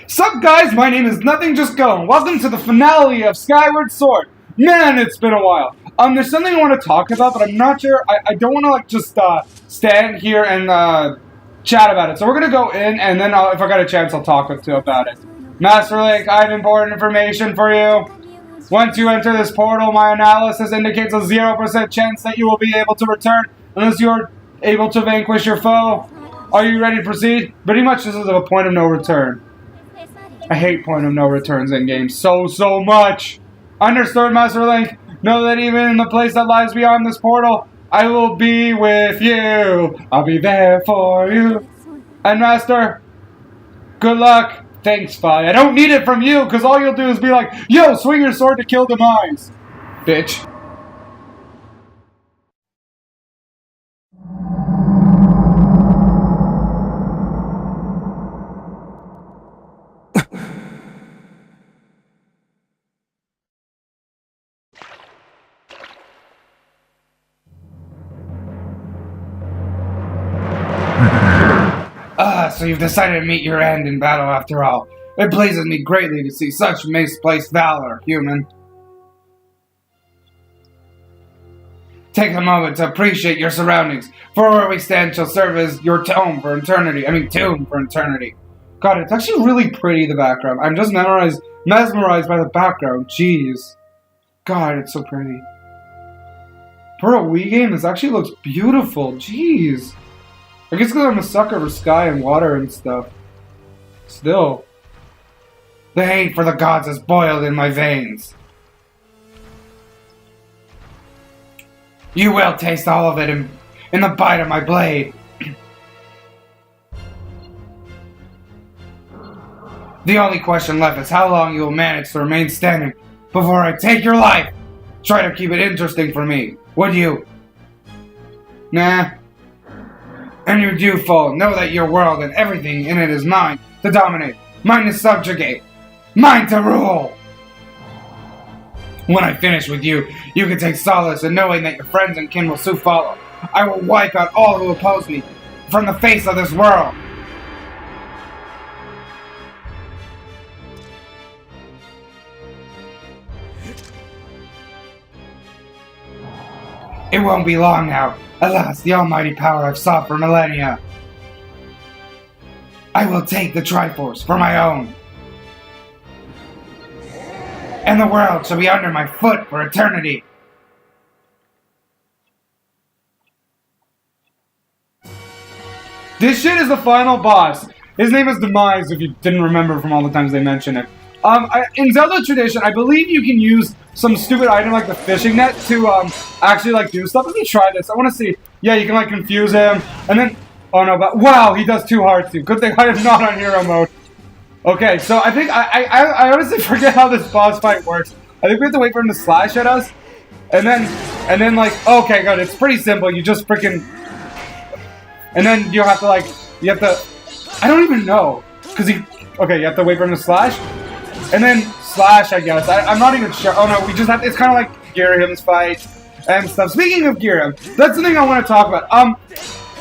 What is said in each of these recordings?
Sup guys, my name is Nothing Just Go, and welcome to the finale of Skyward Sword. Man, it's been a while. There's something I want to talk about, but I'm not sure, I don't want to just stand here and chat about it. So we're going to go in, and then if I got a chance, I'll talk with you about it. Master Link, I have important information for you. Once you enter this portal, my analysis indicates a 0% chance that you will be able to return unless you're able to vanquish your foe. Are you ready to proceed? Pretty much this is a point of no return. I hate point of no returns in games so much. Understood, Master Link. Know that even in the place that lies beyond this portal, I will be with you. I'll be there for you. And Master, good luck. Thanks, Fi. I don't need it from you, because all you'll do is be like, yo, swing your sword to kill Demise. Bitch. So you've decided to meet your end in battle after all. It pleases me greatly to see such misplaced valor, human. Take a moment to appreciate your surroundings, for where we stand shall serve as your tomb for eternity. God, it's actually really pretty, the background. I'm just mesmerized by the background. Jeez. God, it's so pretty. For a Wii game, this actually looks beautiful. Jeez. I guess because I'm a sucker for sky and water and stuff. Still. The hate for the gods is boiled in my veins. You will taste all of it in the bite of my blade. The only question left is how long you will manage to remain standing before I take your life. Try to keep it interesting for me, would you? Nah. And you do fall. Know that your world and everything in it is mine to dominate, mine to subjugate, mine to rule. When I finish with you, you can take solace in knowing that your friends and kin will soon follow. I will wipe out all who oppose me from the face of this world. It won't be long now. Alas, the almighty power I've sought for millennia. I will take the Triforce for my own. And the world shall be under my foot for eternity. This shit is the final boss. His name is Demise, if you didn't remember from all the times they mentioned it. In Zelda tradition, I believe you can use some stupid item like the fishing net to actually do stuff. Let me try this. I want to see. Yeah, you can confuse him, and then oh no, but wow, he does 2 hearts too. Good thing I am not on hero mode. Okay, so I think I honestly forget how this boss fight works. I think we have to wait for him to slash at us, and then okay, good. It's pretty simple. You just freaking, and then you have to I don't even know because you have to wait for him to slash. And then slash, I guess. I'm not even sure. Oh no, we just have. It's kind of like Ghirahim's fight and stuff. Speaking of Ghirahim, that's the thing I want to talk about.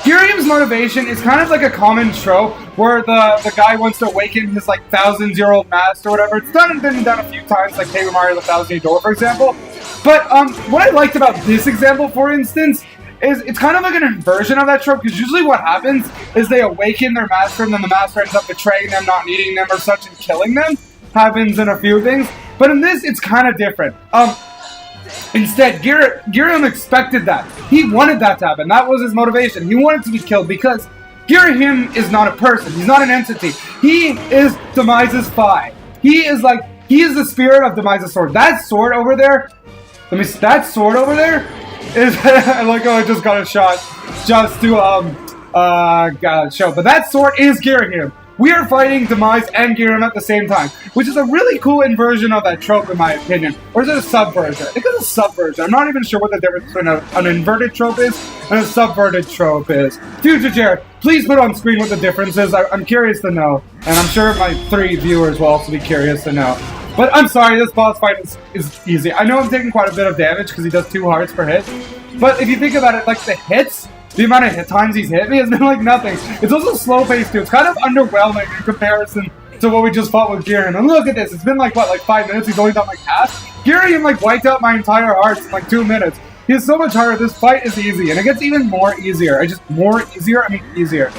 Ghirahim's motivation is kind of like a common trope where the guy wants to awaken his 1,000-year-old master or whatever. It's been done a few times, like Paper Mario: The Thousand Year Door, for example. But what I liked about this example, for instance, is it's kind of like an inversion of that trope, because usually what happens is they awaken their master and then the master ends up betraying them, not needing them or such, and killing them. Happens in a few things, but in this it's kind of different. Instead, Ghirahim expected that. He wanted that to happen. That was his motivation. He wanted to be killed because Ghirahim is not a person. He's not an entity. He is Demise's Fi. He is the spirit of Demise's sword. That sword over there, is I like how I just got a shot just to show. But that sword is Ghirahim. We are fighting Demise and Ghirahim at the same time, which is a really cool inversion of that trope, in my opinion. Or is it a subversion? I think it's a subversion. I'm not even sure what the difference between an inverted trope is and a subverted trope is. Future Jared, please put on screen what the difference is. I'm curious to know, and I'm sure my 3 viewers will also be curious to know. But I'm sorry, this boss fight is easy. I know I'm taking quite a bit of damage because he does 2 hearts per hit, but if you think about it, the hits The amount of times he's hit me has been like nothing. It's also slow paced too. It's kind of underwhelming in comparison to what we just fought with Ghirahim. And look at this, it's been like, what, like 5 minutes, he's only done like half? Ghirahim like wiped out my entire hearts in like 2 minutes. He is so much harder, this fight is easy, and it gets even more easier. I mean easier.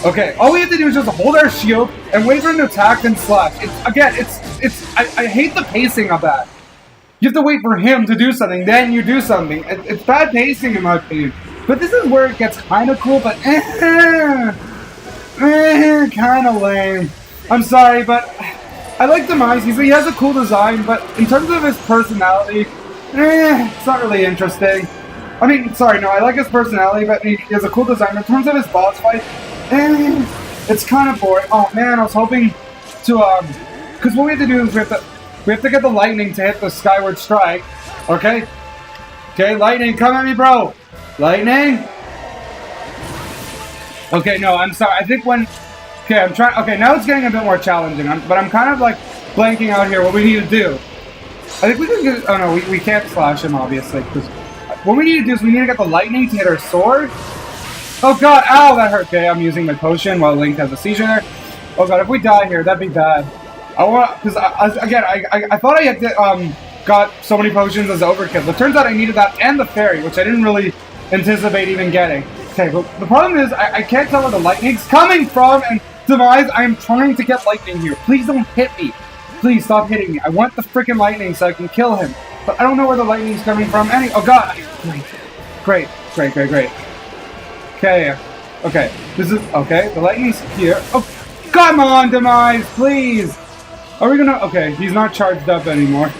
Okay, all we have to do is just hold our shield and wait for him to attack and slash. I hate the pacing of that. You have to wait for him to do something, then you do something. It's bad pacing in my opinion. But this is where it gets kind of cool, but kind of lame. I'm sorry, but I like Demise. He has a cool design, but in terms of his personality, it's not really interesting. I mean, sorry, no, I like his personality, but he has a cool design. In terms of his boss fight, it's kind of boring. Oh man, I was hoping to, because what we have to do is we have to get the lightning to hit the Skyward Strike. Okay? Okay, lightning, come at me, bro! Lightning? Okay, no, I'm sorry. I think when... Okay, I'm trying... Okay, now it's getting a bit more challenging. But I'm kind of, like, blanking out here what we need to do. I think we can get... Oh, no, we can't slash him, obviously. Because what we need to do is we need to get the lightning to hit our sword. Oh, God! Ow, that hurt. Okay, I'm using my potion while Link has a seizure there. Oh, God, if we die here, that'd be bad. I want... Because, again, I thought I had got so many potions as overkill. But it turns out I needed that and the fairy, which I didn't really anticipate even getting. Okay, but the problem is I can't tell where the lightning's coming from, and Demise, I am trying to get lightning here. Please don't hit me. Please stop hitting me. I want the freaking lightning so I can kill him. But I don't know where the lightning's coming from. Oh god. Great. Okay. Okay. This is okay. The lightning's here. Oh, come on, Demise, please. Are we gonna? Okay, he's not charged up anymore.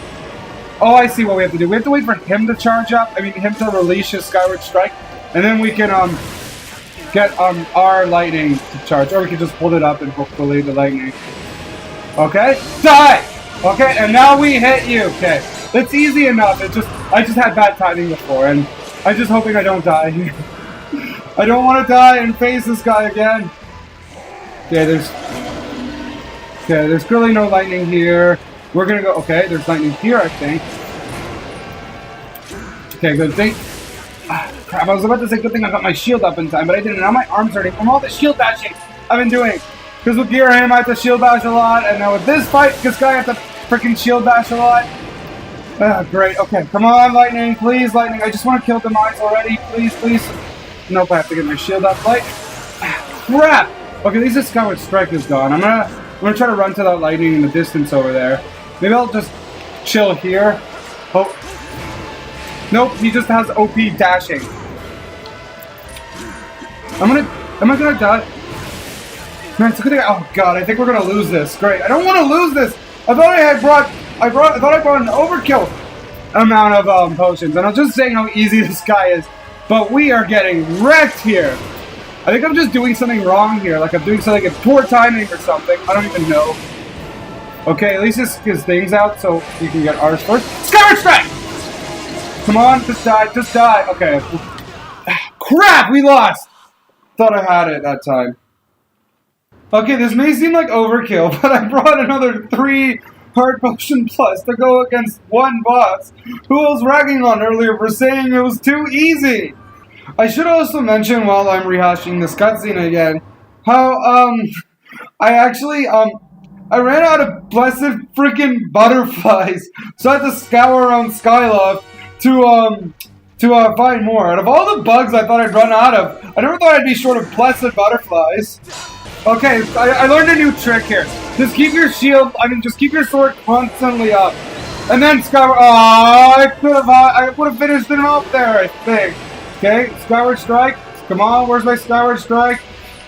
Oh, I see what we have to do. We have to wait for him to charge up. I mean, him to release his Skyward Strike, and then we can get our lightning to charge, or we can just hold it up and hopefully the lightning. Okay, die. Okay, and now we hit you. Okay, it's easy enough. I just had bad timing before, and I'm just hoping I don't die. I don't want to die and face this guy again. Okay, there's really no lightning here. We're gonna go, okay, there's lightning here, I think. Okay, good thing. Crap, I was about to say good thing I got my shield up in time, but I didn't. Now my arm's hurting from all the shield bashing I've been doing. Because with Ghirahim, I have to shield bash a lot, and now with this fight, this guy I have to freaking shield bash a lot. Great, okay, come on, lightning, please, lightning. I just want to kill Demise already, please. Nope, I have to get my shield up. Crap! Okay, at least the Skyward Strike is gone. I'm gonna try to run to that lightning in the distance over there. Maybe I'll just chill here. Oh. Nope, he just has OP dashing. Am I gonna die? Man, it's a good thing. Oh god, I think we're gonna lose this. Great. I don't want to lose this. I thought I brought an overkill amount of potions, and I was just saying how easy this guy is. But we are getting wrecked here. I think I'm just doing something wrong here. Like I'm doing something in poor timing or something. I don't even know. Okay, at least this gets things out so you can get ours first. Skyward Strike! Come on, just die. Okay. Crap, we lost! Thought I had it that time. Okay, this may seem like overkill, but I brought another 3 Heart Potion Plus to go against one boss who I was ragging on earlier for saying it was too easy. I should also mention while I'm rehashing this cutscene again, how, I actually, I ran out of blessed freaking butterflies, so I had to scour around Skyloft to find more. Out of all the bugs I thought I'd run out of, I never thought I'd be short of blessed butterflies. Okay, I learned a new trick here. Just keep your shield, just keep your sword constantly up. And then Skyward, I would have finished it off there, I think. Okay, Skyward Strike, come on, where's my Skyward Strike?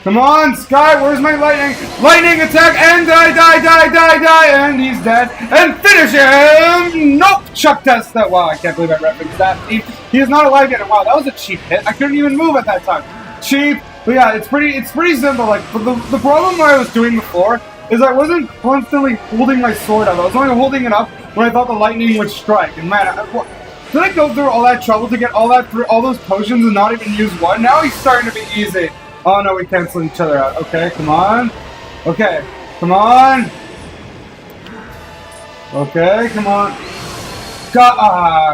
Come on, Sky, where's my lightning? Lightning attack, and die, and he's dead. And finish him! Nope, Chuck test that. Wow, I can't believe I referenced that. He is not alive yet. Wow, that was a cheap hit. I couldn't even move at that time. Cheap, but yeah, it's pretty simple. Like, the problem I was doing before is I wasn't constantly holding my sword up. I was only holding it up when I thought the lightning would strike. And man, did I go through all that trouble to get all those potions and not even use one? Now he's starting to be easy. Oh no, we cancel each other out. Okay, come on. Okay, come on. Okay, come on.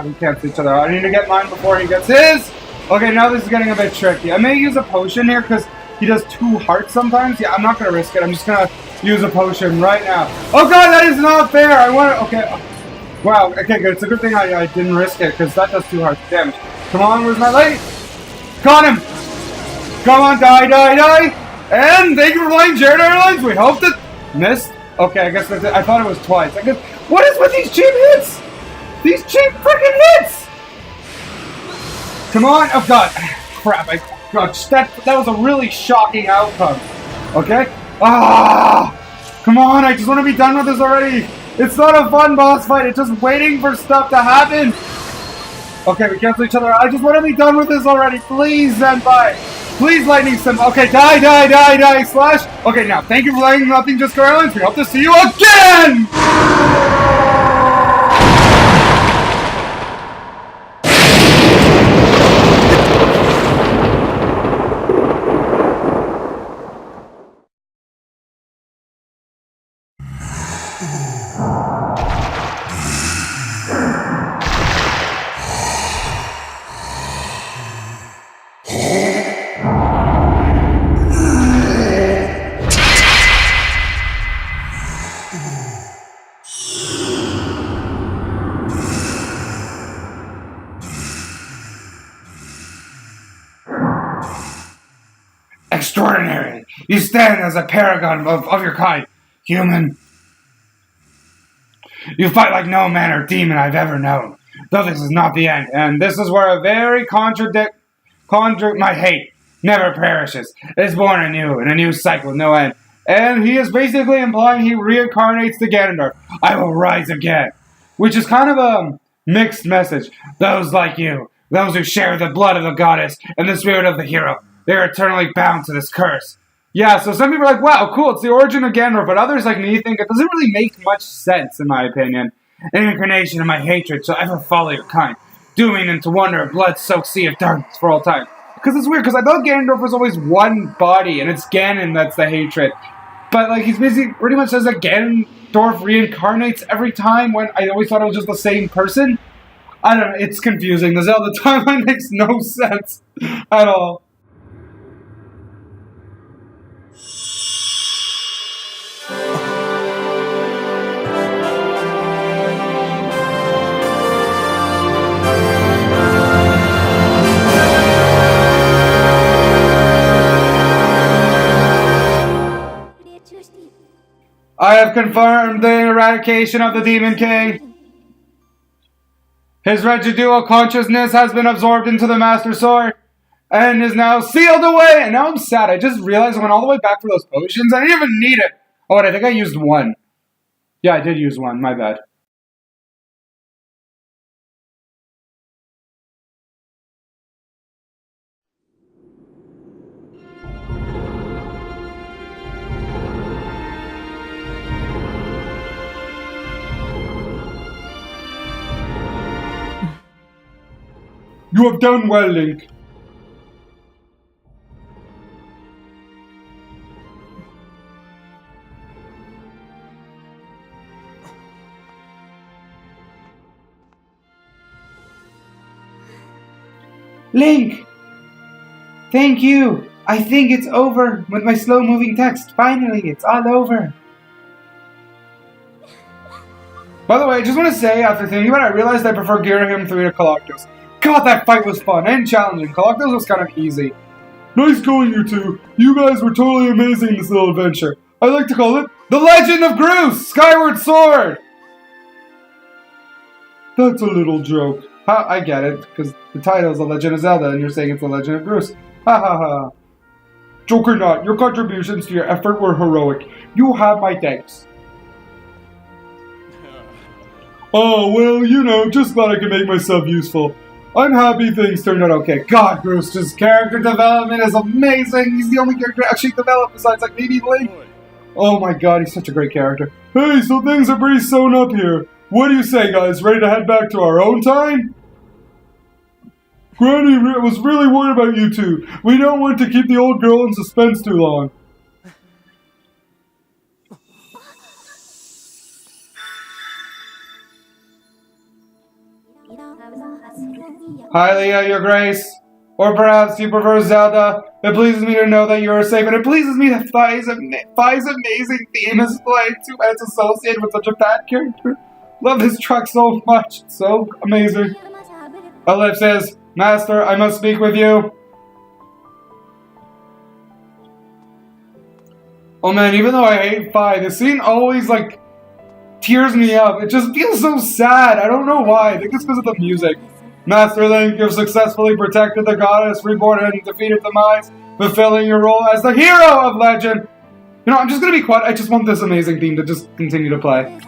We cancel each other out. I need to get mine before he gets his. Okay, now this is getting a bit tricky. I may use a potion here because he does 2 hearts sometimes. Yeah, I'm not gonna risk it. I'm just gonna use a potion right now. Oh god, that is not fair! I want to... Okay. Wow, okay, good. It's a good thing I didn't risk it, because that does 2 hearts damage. Come on, where's my light? Got him! Come on, die, die, die! And thank you for flying Jared Airlines! We hope that... Missed? Okay, I guess that's it. I thought it was twice. I guess... What is with these cheap hits? These cheap freaking hits! Come on! Oh god. Crap, that was a really shocking outcome. Okay? Ah! Come on, I just want to be done with this already! It's not a fun boss fight, it's just waiting for stuff to happen! Okay, we cancel each other out. I just want to be done with this already. Please, Senpai! Please, Lightning Senpai! Okay, die, die, die, die, slash! Okay, now, thank you for letting Nothing Just Go Airlines. We hope to see you again! Extraordinary! You stand as a paragon of your kind, human. You fight like no man or demon I've ever known. Though this is not the end, and this is where a very my hate never perishes. It is born anew in a new cycle with no end. And he is basically implying he reincarnates to Ganondorf. I will rise again. Which is kind of a mixed message. Those like you, those who share the blood of the goddess and the spirit of the hero, they're eternally bound to this curse. Yeah, so some people are like, wow, cool, it's the origin of Ganondorf, but others like me think it doesn't really make much sense, in my opinion. An incarnation of my hatred shall ever follow your kind, dooming into wonder a blood-soaked sea of darkness for all time. Because it's weird, because I thought Ganondorf was always one body, and it's Ganon that's the hatred. But like he's basically pretty much says that Ganondorf reincarnates every time, when I always thought it was just the same person. I don't know, it's confusing. The Zelda timeline makes no sense at all. I have confirmed the eradication of the Demon King. His residual consciousness has been absorbed into the Master Sword and is now sealed away. And now I'm sad. I just realized I went all the way back for those potions. I didn't even need it. Oh, wait, I think I used one. Yeah, I did use one. My bad. You have done well, Link. Link! Thank you! I think it's over with my slow-moving text. Finally, it's all over. By the way, I just want to say, after thinking about it, I realized I prefer Girahim 3 to Colossus. God, that fight was fun and challenging. Colossus was kind of easy. Nice going, you two. You guys were totally amazing in this little adventure. I like to call it The Legend of Groose! Skyward Sword! That's a little joke. Ha, I get it, because the title is The Legend of Zelda, and you're saying it's The Legend of Groose. Ha ha ha. Joke or not, your contributions to your effort were heroic. You have my thanks. Oh, well, you know, just glad I can make myself useful. I'm happy things turned out okay. God, Groose's character development is amazing. He's the only character actually developed besides, like, maybe Link. Oh my god, he's such a great character. Hey, so things are pretty sewn up here. What do you say, guys? Ready to head back to our own time? Granny was really worried about you two. We don't want to keep the old girl in suspense too long. Hi, Leah, your grace. Or perhaps you prefer Zelda. It pleases me to know that you are safe, and it pleases me that Fi's amazing theme is played too, and it's associated with such a bad character. Love this track so much. It's so amazing. Ellipse says, Master, I must speak with you. Oh man, even though I hate Fi, the scene always, like, tears me up. It just feels so sad. I don't know why. I think it's because of the music. Master Link, you've successfully protected the goddess, reborn and defeated Demise, fulfilling your role as the hero of legend. You know, I'm just gonna be quiet. I just want this amazing theme to just continue to play.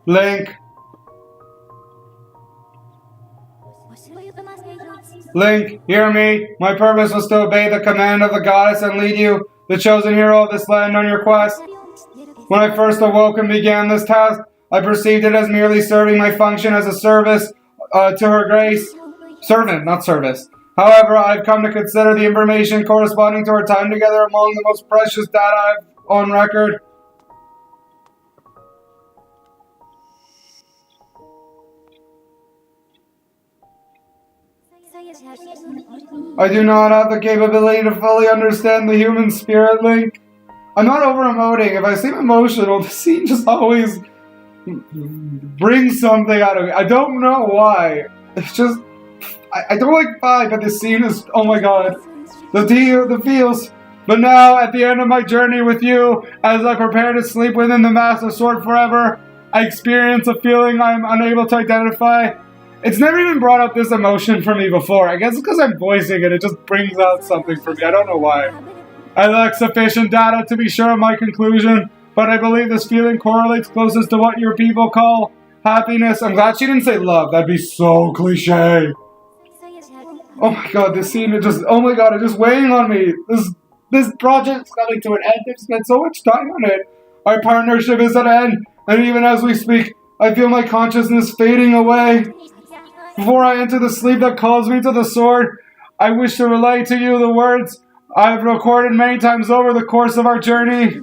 Link. Link, hear me. My purpose was to obey the command of the goddess and lead you, the chosen hero of this land, on your quest. When I first awoke and began this task, I perceived it as merely serving my function as a service to her grace. Servant, not service. However, I've come to consider the information corresponding to our time together among the most precious data I've on record. I do not have the capability to fully understand the human spirit, Link. I'm not over-emoting. If I seem emotional, the scene just always brings something out of me. I don't know why. It's just... I don't like Fi, but this scene is... Oh my god. The feels. But now, at the end of my journey with you, as I prepare to sleep within the Master Sword forever, I experience a feeling I'm unable to identify. It's never even brought up this emotion for me before. I guess because I'm voicing it, it just brings out something for me. I don't know why. I lack sufficient data to be sure of my conclusion, but I believe this feeling correlates closest to what your people call happiness. I'm glad she didn't say love. That'd be so cliche. Oh my god, this scene is just... Oh my god, it's just weighing on me. This project's coming to an end. I've spent so much time on it. Our partnership is at end, and even as we speak, I feel my consciousness fading away. Before I enter the sleep that calls me to the sword, I wish to relay to you the words I've recorded many times over the course of our journey.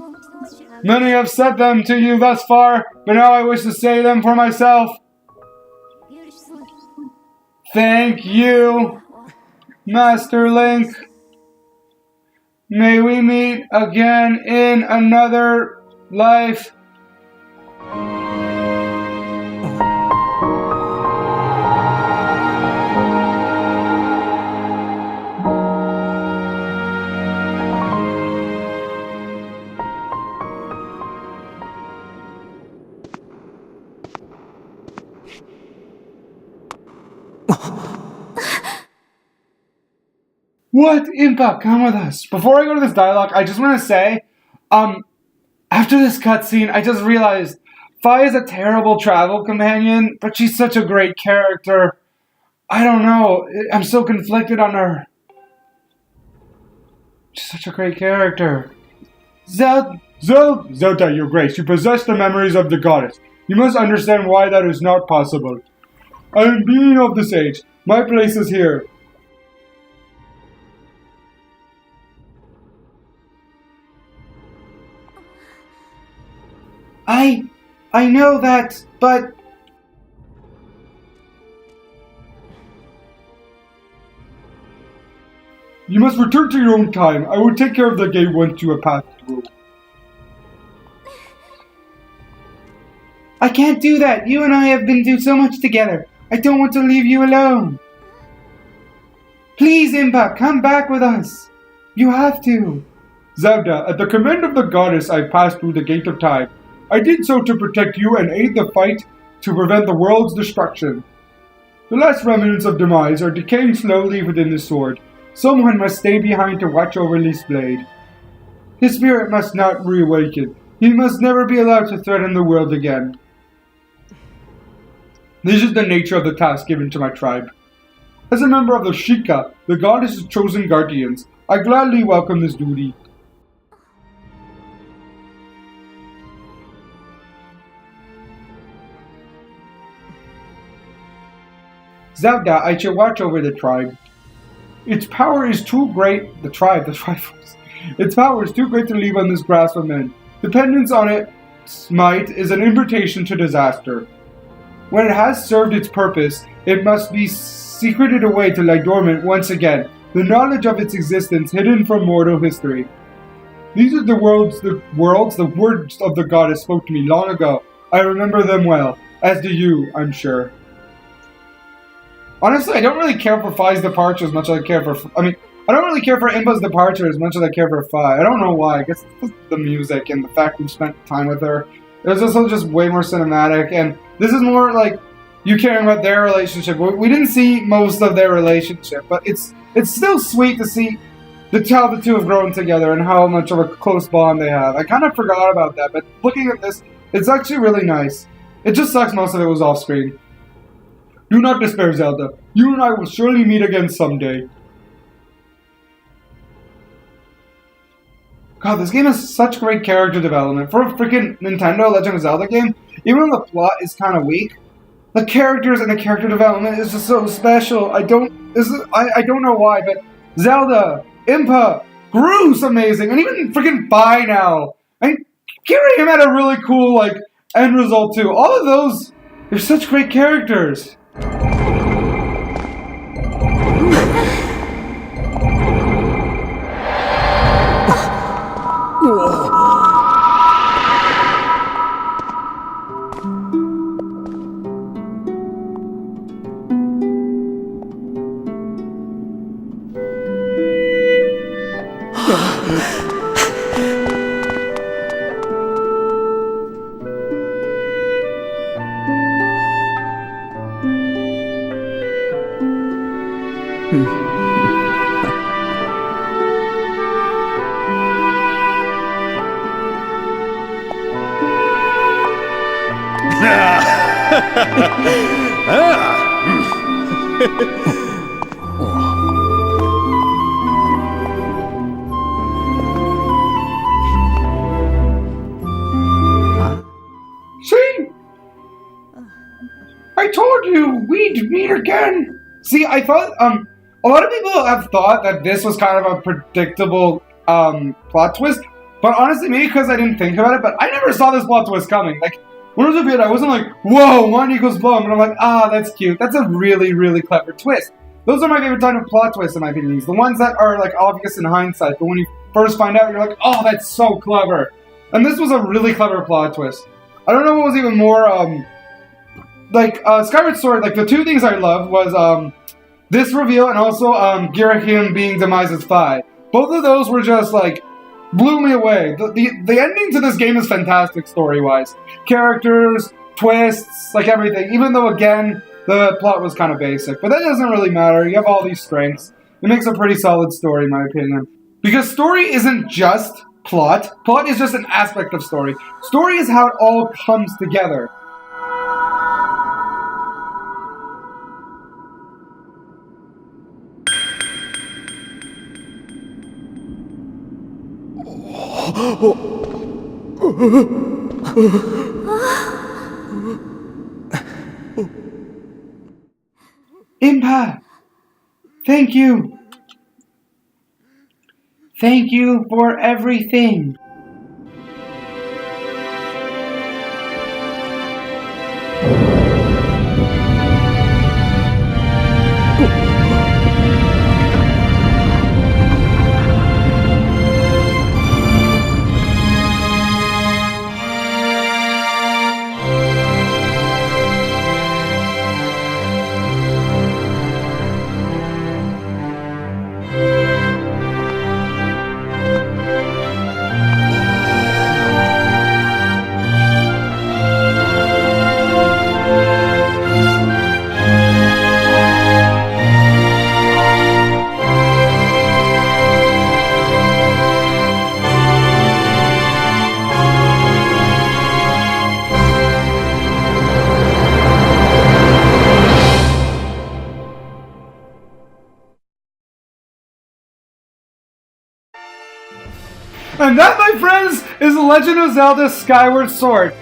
Many have said them to you thus far, but now I wish to say them for myself. Thank you, Master Link. May we meet again in another life. What impact? Come with us. Before I go to this dialogue, I just want to say, after this cutscene, I just realized Fi is a terrible travel companion, but she's such a great character. I don't know. I'm so conflicted on her. She's such a great character. Zelda, Your Grace, you possess the memories of the goddess. You must understand why that is not possible. I am being of this age. My place is here. I know that, but... You must return to your own time. I will take care of the gate once you have passed through. I can't do that. You and I have been through so much together. I don't want to leave you alone. Please, Impa, come back with us. You have to. Zelda, at the command of the goddess, I passed through the gate of time. I did so to protect you and aid the fight to prevent the world's destruction. The last remnants of demise are decaying slowly within the sword. Someone must stay behind to watch over Lee's blade. His spirit must not reawaken. He must never be allowed to threaten the world again. This is the nature of the task given to my tribe. As a member of the Sheikah, the goddess's chosen guardians, I gladly welcome this duty. Zelda, I shall watch over the tribe. Its power is too great. The tribe. Its power is too great to leave on this grass for men. Dependence on its might is an invitation to disaster. When it has served its purpose, it must be secreted away to lie dormant once again, the knowledge of its existence hidden from mortal history. These are the words of the goddess spoke to me long ago. I remember them well, as do you, I'm sure. Honestly, I don't really care for Fi's departure as much as I care for... I don't really care for Impa's departure as much as I care for Fi. I don't know why. I guess it's the music and the fact we've spent time with her. It was also just way more cinematic, and this is more like you caring about their relationship. We didn't see most of their relationship, but it's still sweet to see how the two have grown together and how much of a close bond they have. I kind of forgot about that, but looking at this, it's actually really nice. It just sucks most of it was off screen. Do not despair, Zelda. You and I will surely meet again someday. God, this game has such great character development. For a freaking Nintendo Legend of Zelda game, even though the plot is kind of weak, the characters and the character development is just so special. I don't know why, but Zelda, Impa, Groose, amazing, and even freaking Fi now. And Kirihime had a really cool end result too. All of those, they're such great characters. See? I told you we'd meet again. See, I thought a lot of people have thought that this was kind of a predictable plot twist, but honestly, maybe because I didn't think about it, but I never saw this plot twist coming. When I was a kid, I wasn't like, whoa, 1 equals Blum, and I'm like, that's cute. That's a really, really clever twist. Those are my favorite type of plot twists, in my opinion. The ones that are obvious in hindsight, but when you first find out, you're like, oh, that's so clever. And this was a really clever plot twist. I don't know what was even more, Skyward Sword, the two things I loved was, this reveal and also, Girahim being Demise as Fi. Both of those were just, blew me away. The ending to this game is fantastic story-wise. Characters, twists, everything. Even though, again, the plot was kind of basic. But that doesn't really matter. You have all these strengths. It makes a pretty solid story, in my opinion. Because story isn't just plot. Plot is just an aspect of story. Story is how it all comes together. Impa! Thank you! Thank you for everything! And that, my friends, is The Legend of Zelda Skyward Sword.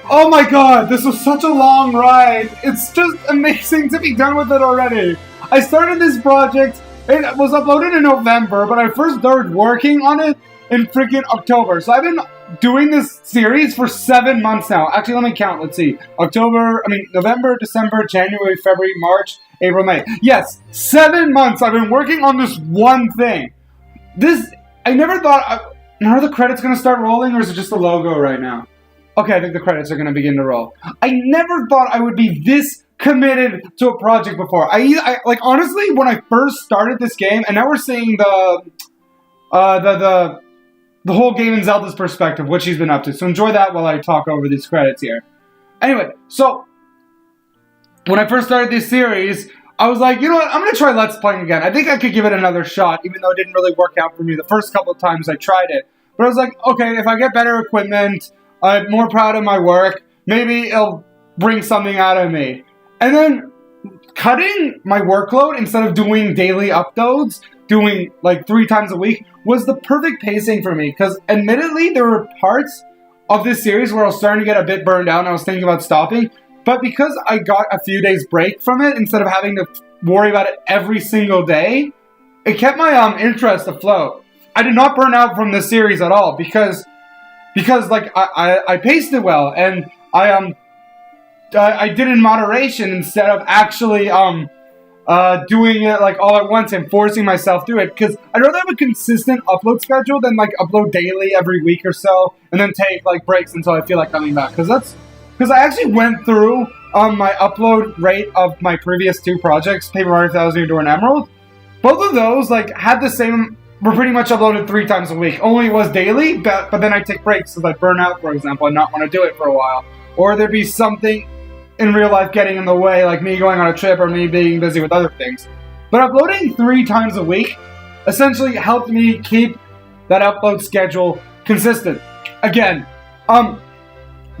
Oh my god, this was such a long ride. It's just amazing to be done with it already. I started this project, it was uploaded in November, but I first started working on it in freaking October. So I've been doing this series for 7 months now. Actually, let me count. Let's see. November, December, January, February, March, April, May. Yes, 7 months I've been working on this one thing. I never thought... Are the credits going to start rolling, or is it just the logo right now? Okay, I think the credits are going to begin to roll. I never thought I would be this committed to a project before. Like, honestly, when I first started this game, and now we're seeing the whole game in Zelda's perspective, what she's been up to. So enjoy that while I talk over these credits here. Anyway, so when I first started this series, I was like, you know what, I'm going to try Let's Playing again. I think I could give it another shot, even though it didn't really work out for me the first couple of times I tried it. But I was like, okay, if I get better equipment, I'm more proud of my work, maybe it'll bring something out of me. And then cutting my workload instead of doing daily uploads, doing like 3 times a week, was the perfect pacing for me. Because admittedly, there were parts of this series where I was starting to get a bit burned out and I was thinking about stopping. But because I got a few days break from it, instead of having to worry about it every single day, it kept my interest afloat. I did not burn out from this series at all because like I paced it well, and I did it in moderation instead of actually doing it like all at once and forcing myself through it. Because I'd rather have a consistent upload schedule than like upload daily every week or so and then take like breaks until I feel like coming back. Because I actually went through my upload rate of my previous 2 projects, Paper Mario Thousand Year Door and Emerald. Both of those like had the same, were pretty much uploaded 3 times a week. Only it was daily, but then I'd take breaks because I'd burn out, for example, and not want to do it for a while. Or there'd be something in real life getting in the way, like me going on a trip or me being busy with other things. But uploading 3 times a week essentially helped me keep that upload schedule consistent. Again,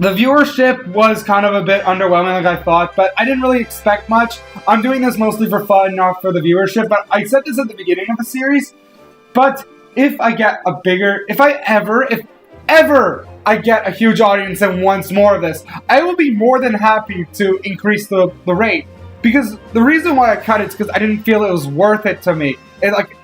the viewership was kind of a bit underwhelming like I thought, but I didn't really expect much. I'm doing this mostly for fun, not for the viewership, but I said this at the beginning of the series, but if I get a bigger, if ever I get a huge audience and wants more of this, I will be more than happy to increase the rate. Because the reason why I cut it is because I didn't feel it was worth it to me.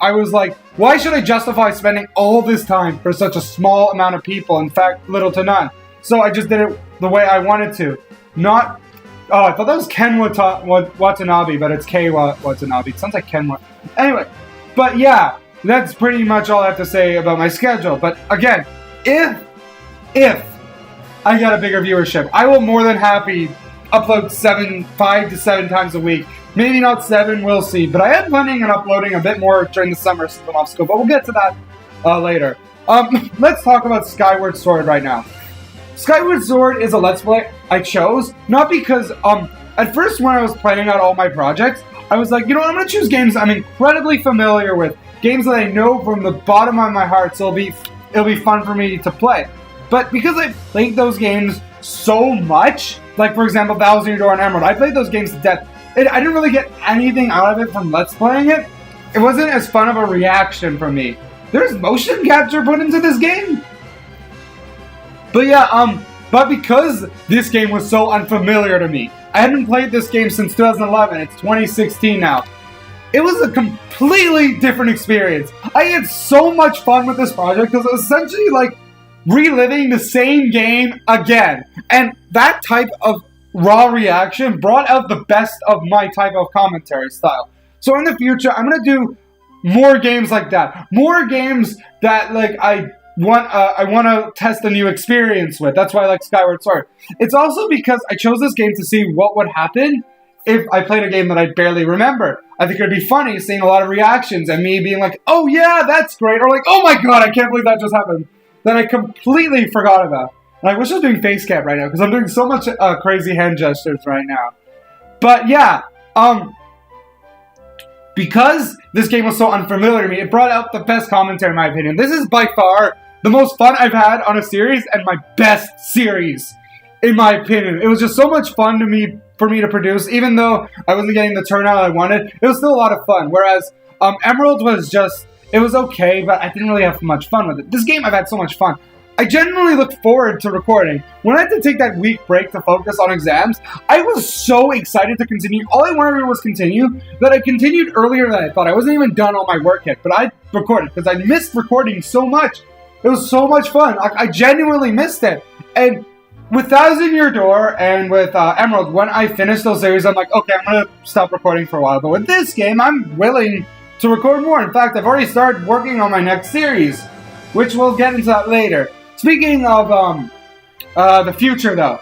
I was like, why should I justify spending all this time for such a small amount of people? In fact, little to none. So I just did it the way I wanted to. Not... Oh, I thought that was Ken Watanabe, but it's Kei Watanabe. It sounds like Ken Anyway, but yeah, that's pretty much all I have to say about my schedule. But again, if I get a bigger viewership, I will more than happy upload 5 to 7 times a week. Maybe not 7, we'll see. But I am planning on uploading a bit more during the summer since I'm off school, but we'll get to that later. Let's talk about Skyward Sword right now. Skyward Sword is a Let's Play I chose, not because, at first when I was planning out all my projects, I was like, you know what, I'm going to choose games I'm incredibly familiar with, games that I know from the bottom of my heart, so it'll be fun for me to play. But because I played those games so much, like for example, Thousand Year Door and Emerald, I played those games to death. I didn't really get anything out of it from Let's Playing it. It wasn't as fun of a reaction for me. There's motion capture put into this game? But yeah, but because this game was so unfamiliar to me, I hadn't played this game since 2011. It's 2016 now. It was a completely different experience. I had so much fun with this project because it was essentially like reliving the same game again. And that type of raw reaction brought out the best of my type of commentary style. So in the future, I'm going to do more games like that. More games that like I want to test a new experience with. That's why I like Skyward Sword. It's also because I chose this game to see what would happen if I played a game that I barely remember. I think it would be funny seeing a lot of reactions and me being like, oh yeah, that's great. Or like, oh my god, I can't believe that just happened. That I completely forgot about. And I wish I was doing face cam right now because I'm doing so much crazy hand gestures right now. But yeah, because this game was so unfamiliar to me, it brought out the best commentary in my opinion. This is by far the most fun I've had on a series and my best series, in my opinion. It was just so much fun for me to produce, even though I wasn't getting the turnout I wanted. It was still a lot of fun, whereas Emerald was just, it was okay, but I didn't really have much fun with it. This game, I've had so much fun. I genuinely look forward to recording. When I had to take that week break to focus on exams, I was so excited to continue. All I wanted to do was continue, that I continued earlier than I thought. I wasn't even done all my work yet, but I recorded, because I missed recording so much. It was so much fun. I genuinely missed it. And with Thousand Year Door and with Emerald, when I finished those series, I'm like, okay, I'm going to stop recording for a while. But with this game, I'm willing to record more. In fact, I've already started working on my next series, which we'll get into that later. Speaking of the future, though.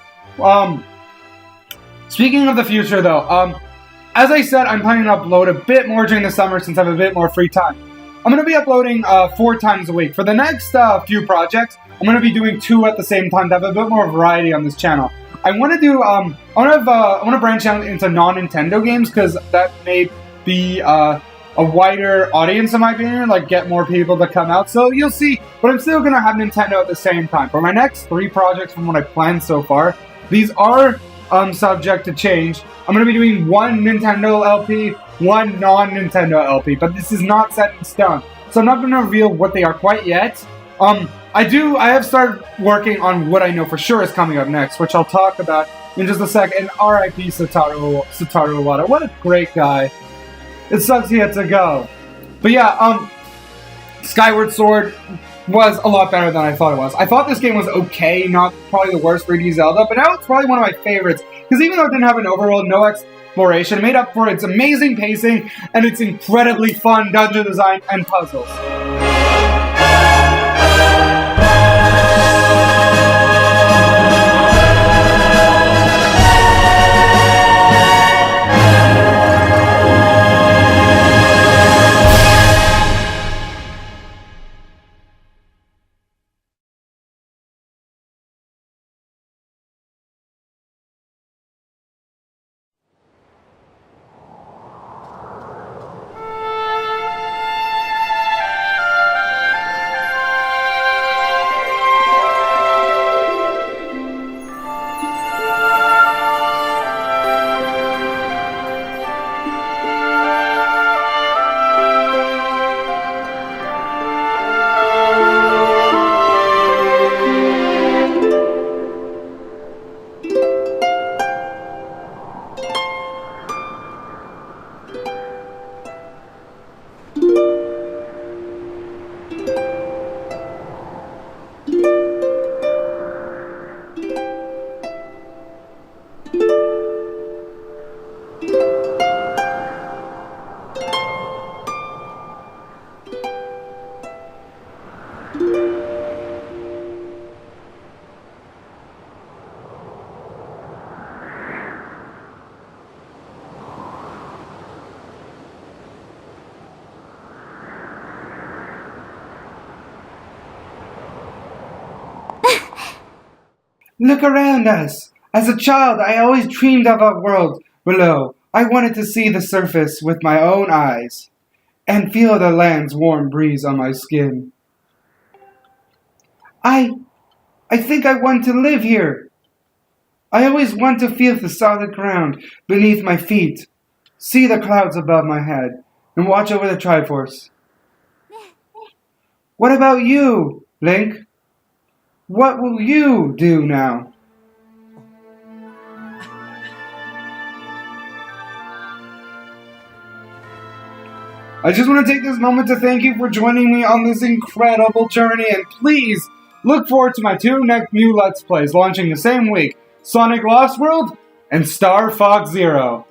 As I said, I'm planning to upload a bit more during the summer since I have a bit more free time. I'm going to be uploading 4 times a week. For the next few projects, I'm going to be doing 2 at the same time to have a bit more variety on this channel. I want to do, I want to branch out into non-Nintendo games because that may be a wider audience in my opinion, like get more people to come out. So you'll see, but I'm still going to have Nintendo at the same time. For my next 3 projects from what I've planned so far, these are subject to change. I'm going to be doing 1 Nintendo LP, 1 non-Nintendo LP, but this is not set in stone. So I'm not going to reveal what they are quite yet. I have started working on what I know for sure is coming up next, which I'll talk about in just a second. And R.I.P. Satoru Iwata. What a great guy. It sucks he had to go. But yeah, Skyward Sword was a lot better than I thought it was. I thought this game was okay, not probably the worst 3D Zelda, but now it's probably one of my favorites. Because even though it didn't have an overworld, no exploration, it made up for its amazing pacing and its incredibly fun dungeon design and puzzles. Look around us. As a child, I always dreamed of a world below. I wanted to see the surface with my own eyes and feel the land's warm breeze on my skin. I think I want to live here. I always want to feel the solid ground beneath my feet, see the clouds above my head, and watch over the Triforce. What about you, Link? What will you do now? I just want to take this moment to thank you for joining me on this incredible journey, and please look forward to my 2 next new Let's Plays launching the same week, Sonic Lost World and Star Fox Zero.